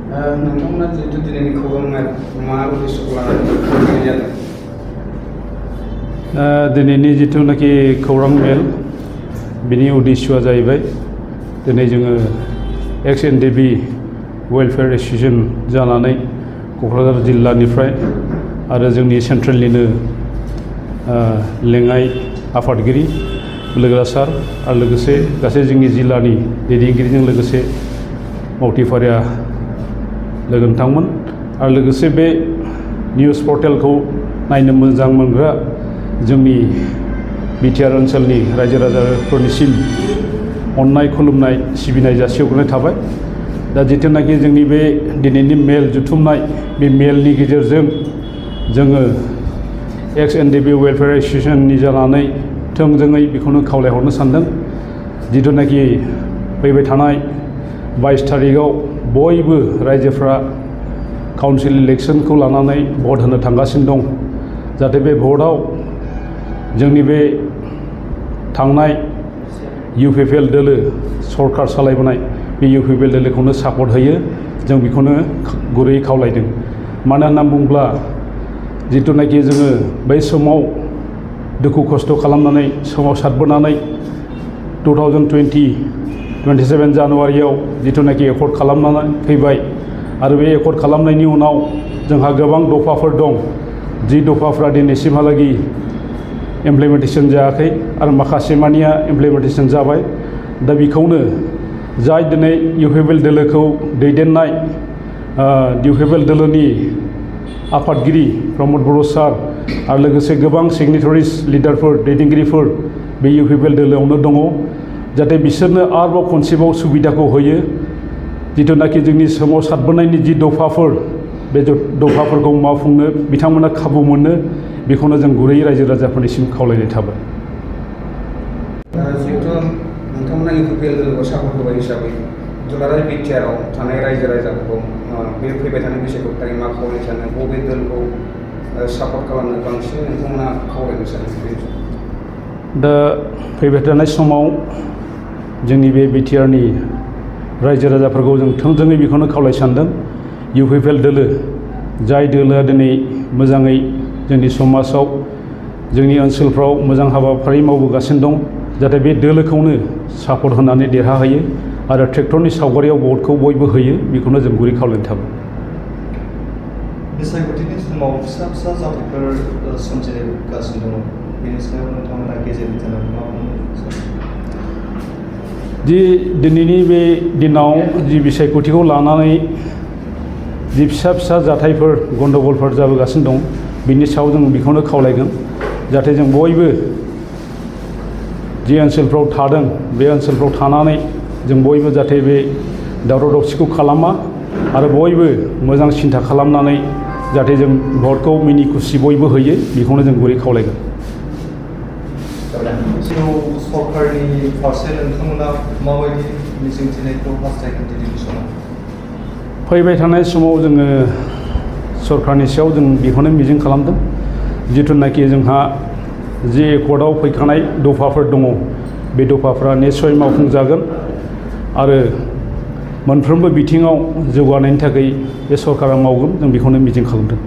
नोंथांमोना जिहेतु दिनैनि खौरां मेल मा उद्देश्यखौ लानानै खुंनाय जादों? दिनैनि जिथुनाखि खौरां मेल बिनि उद्देश्यआ जाहैबाय दिनै जोङो XNDB वेलफेयार एसोसिएशन जानानै क'क्राझार जिल्लानिफ्राय आरो जोंनि सेन्ट्रेलनिनो लेङाइ आफादगिरि लोगोरा सार आरो लोगोसे गासै जोंनि जिल्लानि दैदेनगिरिजों लोगोसे मावथिफारिया लोगो नोंथांमोन आरो लोगोसे बे निउस पर्टेलखौ नायनो मोजां मोनग्रा जोंनि बिटिआर ओनसोलनि रायजो राजाफोरनिसिम अननाय खुलुमनाय सिबिनाय जासिहरनाय थाबाय। दा जिथुनाखि जोंनि बे दिनैनि मेल जुथुमनाय बे मेलनि गेजेरजों जोङो XNDB वेलफेयार एसोसिएशननि जानानै थोंजोङै बेखौनो खावलायहरनो सानदों जिथुनाखि फैबाय थानाय 22 तारिखआव बयबो रायजोफ्रा काउन्सिल इलेक्शनखौ लानानै भट होनो थांगासिनो दं। जाहाथे बे भटआव जोंनि बे थांनाय UPPL दोलो सरकार सालायबोनाय बे UPPL दोलोखौनो सापर्ट होयो। जों बेखौनो गुरैयै खावलायदों। मानो होनना बुङोब्ला जिथुनाखि जोङो बै समाव दुखु खस्थ' खालामनानै सोमावसारबोनानै 2027 जानुवारियाव जिथुनाखि एकर्ड खालामनानै फैबाय आरो बे एकर्ड खालामनायनि उनाव जोंहा गोबां दफाफोर दं जि दफाफ्रा दिनैसिमहालागै इमप्लिमेन्टेसन जायाखै आरो माखासे मानिया इमप्लिमेन्टेसन जाबाय। दा बेखौनो जाय दिनै UPPL दोलोखौ दैदेननाय UPPL दोलोनि आफादगिरि प्रमद बर' सार आरो लोगोसे गोबां सिगनेटारिस लिडारफोर दैदेनगिरिफोर बे UPPL दोलोआवनो दङ। जाहाथे बिसोरनो आरोबाव खनसेबाव सुबिदाखौ होयो जिथुनाखि जोंनि सोमावसारबोनायनि जि दफाफोर बे दफाफोरखौ मावफुंनो बिथांमोना खाबु मोनो बेखौनो जों गुरै रायजो राजाफोरनिसिम खावलायनाय थाबाय। जिहेतु नोंथांमोना UPPL दोलोखौ सापर्ट होबाय हिसाबै दुलाराय बिटिआरआव थानाय रायजो राजाफोरखौ बे फैबाय थानाय बैसागु थारिख मा खावलायनो सानो बबे दोलखौ सापर्ट खालामनो बांसिन नोंथांमोना खावलायनो सानो? दा फैबाय थानाय समाव जोंनि बे बिटिआरनि रायजो राजाफोरखौ जों थोंजोङै बेखौनो खावलाय सानदों UPPL दोलो जाय दोलोआ दिनै मोजाङै जोंनि समाजाव जोंनि ओनसोलफ्राव मोजां हाबाफारि मावबोगासिनो दं जाहाथे बे दोलोखौनो सापर्ट होनानै देरहाहोयो आरो ट्रेक्टरनि सावगारियाव भटखौ बयबो होयो बेखौनो जों गुरै खावलायनो थाबाय। बिसायख'थिनि समाव फिसा फिसा जाथायफोर सोमजिगासिनो दङ बेनि सायाव नोंथांमोना गेजेर बिथोनाव मा बुंनो सानो? जि दिनैनि बे दिनाव जि बिसायख'थिखौ लानानै जि फिसा फिसा जाथायफोर गन्दगलफोर जाबोगासिनो दं बिनि सायाव जों बेखौनो खावलायगोन जाहाथे जों बयबो जि ओनसोलफ्राव थादों बे ओनसोलफ्राव थानानै जों बयबो जाहाथे बे दावराव दावसिखौ खालामा आरो बयबो मोजां सिन्था खालामनानै जाहाथे जों भटखौ मिनि खुसि बयबो होयो बेखौनो जों गुरै खावलायगोन। सरकारनि फारसे नोंथांमोना माबायदि मिजिंथिनायखौ हास्थायगोन दिनैनि समाव? फैबाय थानाय समाव जोङो सरकारनि सायाव जों बेखौनो मिजिं खालामदों जिथुनाखि जोंहा जि एकर्डआव फैखानाय दफाफोर दङ बे दफाफ्रा निस्सय मावफुंजागोन आरो मोनफ्रोमबो बिथिङाव जौगानायनि थाखाय बे सरकारा मावगोन जों बेखौनो मिजिं खालामदों।